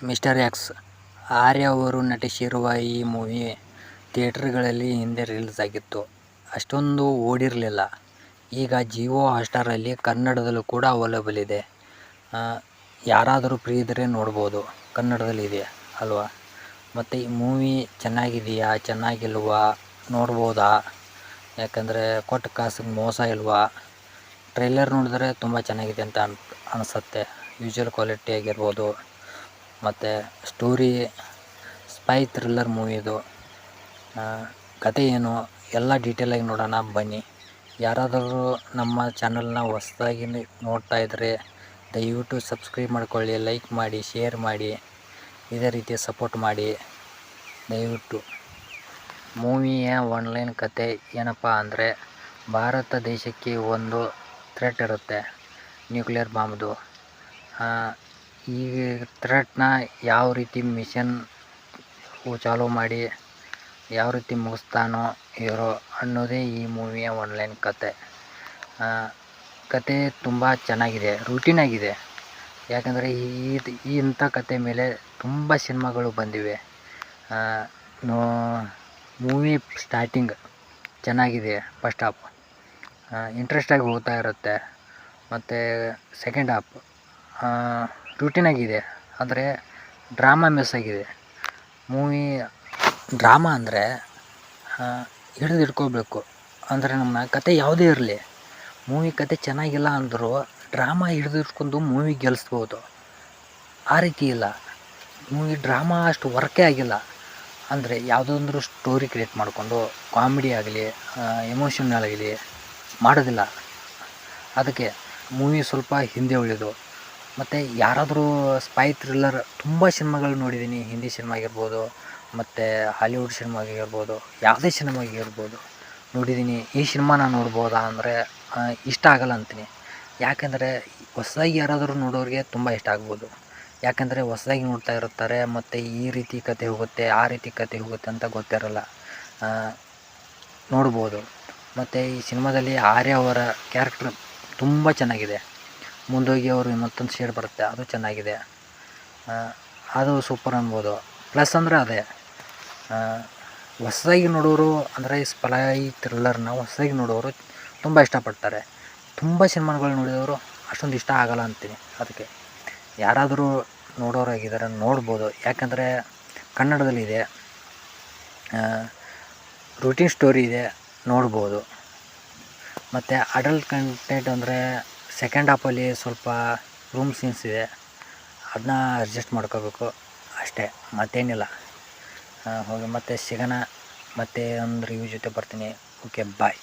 Mister X ಆರ್ಯ ಅವರು ನಟಿಸಿರುವ ಈ movie ಥಿಯೇಟರ್ಗಳಲ್ಲಿ ಹಿಂದೆ ರಿಲೀಸ್ ಆಗಿತ್ತು. ಅಷ್ಟೊಂದು ಓಡಿರಲಿಲ್ಲ. ಈಗ ಜಿಯೋ ಹಾಟ್‌ಸ್ಟಾರಲ್ಲಿ ಕನ್ನಡದಲ್ಲೂ ಕೂಡ ಅವೈಲೇಬಲ್ ಇದೆ. ಯಾರಾದರೂ ಫ್ರೀ ಇದ್ದರೆ ನೋಡ್ಬೋದು. ಕನ್ನಡದಲ್ಲಿ ಇದೆ ಅಲ್ವಾ. ಮತ್ತು ಈ ಮೂವಿ ಚೆನ್ನಾಗಿದೆಯಾ ಚೆನ್ನಾಗಿಲ್ವಾ ನೋಡ್ಬೋದಾ, ಯಾಕಂದರೆ ಕೊಟ್ಟ ಕಾಸಿಗೆ ಮೋಸ ಇಲ್ವಾ. ಟ್ರೈಲರ್ ನೋಡಿದ್ರೆ ತುಂಬ ಚೆನ್ನಾಗಿದೆ ಅಂತ ಅನಿಸುತ್ತೆ. ವಿಜುವಲ್ ಕ್ವಾಲಿಟಿ ಆಗಿರ್ಬೋದು, ಮತ್ತು ಸ್ಟೋರಿ ಸ್ಪೈ ಥ್ರಿಲ್ಲರ್ ಮೂವಿ ಇದು. ಕತೆ ಏನು ಎಲ್ಲ ಡೀಟೇಲಾಗಿ ನೋಡೋಣ ಬನ್ನಿ. ಯಾರಾದರೂ ನಮ್ಮ ಚಾನಲ್ನ ಹೊಸದಾಗಿ ನೋಡ್ತಾ ಇದ್ದರೆ ದಯವಿಟ್ಟು ಸಬ್ಸ್ಕ್ರೈಬ್ ಮಾಡ್ಕೊಳ್ಳಿ, ಲೈಕ್ ಮಾಡಿ, ಶೇರ್ ಮಾಡಿ, ಇದೇ ರೀತಿ ಸಪೋರ್ಟ್ ಮಾಡಿ ದಯವಿಟ್ಟು. ಮೂವಿಯ ಆನ್ಲೈನ್ ಕತೆ ಏನಪ್ಪ ಅಂದರೆ, ಭಾರತ ದೇಶಕ್ಕೆ ಒಂದು ಥ್ರೆಟ್ ಇರುತ್ತೆ, ನ್ಯೂಕ್ಲಿಯರ್ ಬಾಂಬ್ದು. ಈ ಥ್ರೆಟ್ನ ಯಾವ ರೀತಿ ಮಿಷನ್ ಚಾಲೂ ಮಾಡಿ ಯಾವ ರೀತಿ ಮುಗಿಸ್ತಾನೋ ಹೀರೋ ಅನ್ನೋದೇ ಈ ಮೂವಿಯ ಆನ್ಲೈನ್ ಕತೆ. ಕತೆ ತುಂಬ ಚೆನ್ನಾಗಿದೆ, ರೂಟೀನ್ ಆಗಿದೆ. ಯಾಕಂದರೆ ಇಂಥ ಕತೆ ಮೇಲೆ ತುಂಬ ಸಿನಿಮಾಗಳು ಬಂದಿವೆ. ಮೂವಿ ಸ್ಟಾರ್ಟಿಂಗ್ ಚೆನ್ನಾಗಿದೆ, ಫಸ್ಟ್ ಹಾಫ್ ಇಂಟ್ರೆಸ್ಟಾಗಿ ಹೋಗ್ತಾ ಇರುತ್ತೆ. ಮತ್ತು ಸೆಕೆಂಡ್ ಹಾಫ್ ರೂಟೀನಾಗಿದೆ, ಆದರೆ ಡ್ರಾಮಾ ಮಿಸ್ ಆಗಿದೆ. ಮೂವಿ ಡ್ರಾಮಾ ಅಂದರೆ ಹಿಡಿದಿಟ್ಕೋಬೇಕು. ಅಂದರೆ ನಮ್ಮನ್ನ ಕತೆ ಯಾವುದೇ ಇರಲಿ, ಮೂವಿ ಕತೆ ಚೆನ್ನಾಗಿಲ್ಲ ಅಂದರೂ ಡ್ರಾಮಾ ಹಿಡಿದಿಟ್ಕೊಂಡು ಮೂವಿ ಗೆಲ್ಲಿಸ್ಬೋದು. ಆ ರೀತಿ ಇಲ್ಲ, ಮೂವಿ ಡ್ರಾಮಾ ಅಷ್ಟು ವರ್ಕೇ ಆಗಿಲ್ಲ. ಅಂದರೆ ಯಾವುದೊಂದು ಸ್ಟೋರಿ ಕ್ರಿಯೇಟ್ ಮಾಡಿಕೊಂಡು ಕಾಮಿಡಿ ಆಗಲಿ ಎಮೋಷನಲ್ ಆಗಲಿ ಮಾಡೋದಿಲ್ಲ. ಅದಕ್ಕೆ ಮೂವಿ ಸ್ವಲ್ಪ ಹಿಂದೆ ಉಳಿದು. ಮತ್ತು ಯಾರಾದರೂ ಸ್ಪೈ ಥ್ರಿಲ್ಲರ್ ತುಂಬ ಸಿನಿಮಾಗಳು ನೋಡಿದ್ದೀನಿ, ಹಿಂದಿ ಸಿನಿಮಾ ಆಗಿರ್ಬೋದು, ಮತ್ತು ಹಾಲಿವುಡ್ ಸಿನಿಮಾ ಆಗಿರ್ಬೋದು, ಯಾವುದೇ ಸಿನಿಮಾ ಆಗಿರ್ಬೋದು ನೋಡಿದ್ದೀನಿ. ಈ ಸಿನಿಮಾನ ನೋಡ್ಬೋದಾ ಅಂದರೆ ಇಷ್ಟ ಆಗಲ್ಲ ಅಂತೀನಿ. ಯಾಕೆಂದರೆ ಹೊಸದಾಗಿ ಯಾರಾದರೂ ನೋಡೋರಿಗೆ ತುಂಬ ಇಷ್ಟ ಆಗ್ಬೋದು. ಯಾಕೆಂದರೆ ಹೊಸದಾಗಿ ನೋಡ್ತಾ ಇರ್ತಾರೆ, ಮತ್ತು ಈ ರೀತಿ ಕತೆ ಹೋಗುತ್ತೆ ಆ ರೀತಿ ಕತೆ ಹೋಗುತ್ತೆ ಅಂತ ಗೊತ್ತಿರಲ್ಲ, ನೋಡ್ಬೋದು. ಮತ್ತು ಈ ಸಿನಿಮಾದಲ್ಲಿ ಆರ್ಯ ಅವರ ಕ್ಯಾರೆಕ್ಟರ್ ತುಂಬ ಚೆನ್ನಾಗಿದೆ. ಮುಂದೋಗಿ ಅವರು ಮತ್ತೊಂದು ಶೇಡ್ ಬರುತ್ತೆ, ಅದು ಚೆನ್ನಾಗಿದೆ. ಅದು ಸೂಪರ್ ಅನ್ಬೋದು. ಪ್ಲಸ್ ಅಂದರೆ ಅದೇ ಹೊಸದಾಗಿ ನೋಡೋರು, ಅಂದರೆ ಸ್ಪೈ ಥ್ರಿಲ್ಲರ್ನ ಹೊಸದಾಗಿ ನೋಡೋರು ತುಂಬ ಇಷ್ಟಪಡ್ತಾರೆ. ತುಂಬ ಸಿನಿಮಾಗಳು ನೋಡಿದವರು ಅಷ್ಟೊಂದು ಇಷ್ಟ ಆಗಲ್ಲ ಅಂತೀನಿ. ಅದಕ್ಕೆ ಯಾರಾದರೂ ನೋಡೋರಾಗಿದ್ದಾರೆ ನೋಡ್ಬೋದು. ಯಾಕಂದರೆ ಕನ್ನಡದಲ್ಲಿದೆ, ರೂಟೀನ್ ಸ್ಟೋರಿ ಇದೆ, ನೋಡ್ಬೋದು. ಮತ್ತು ಅಡಲ್ಟ್ ಕಂಟೆಂಟ್ ಅಂದರೆ ಸೆಕೆಂಡ್ ಹಾಫಲ್ಲಿ ಸ್ವಲ್ಪ ರೂಮ್ ಸೀನ್ಸ್ ಇದೆ, ಅದನ್ನ ಅಡ್ಜಸ್ಟ್ ಮಾಡ್ಕೋಬೇಕು ಅಷ್ಟೇ, ಮತ್ತೇನಿಲ್ಲ. ಹೋಗಿ ಮತ್ತೆ ಸಿಗೋಣ, ಮತ್ತೆ ಒಂದು ರಿವ್ಯೂ ಜೊತೆ ಬರ್ತೀನಿ. ಓಕೆ, ಬಾಯ್.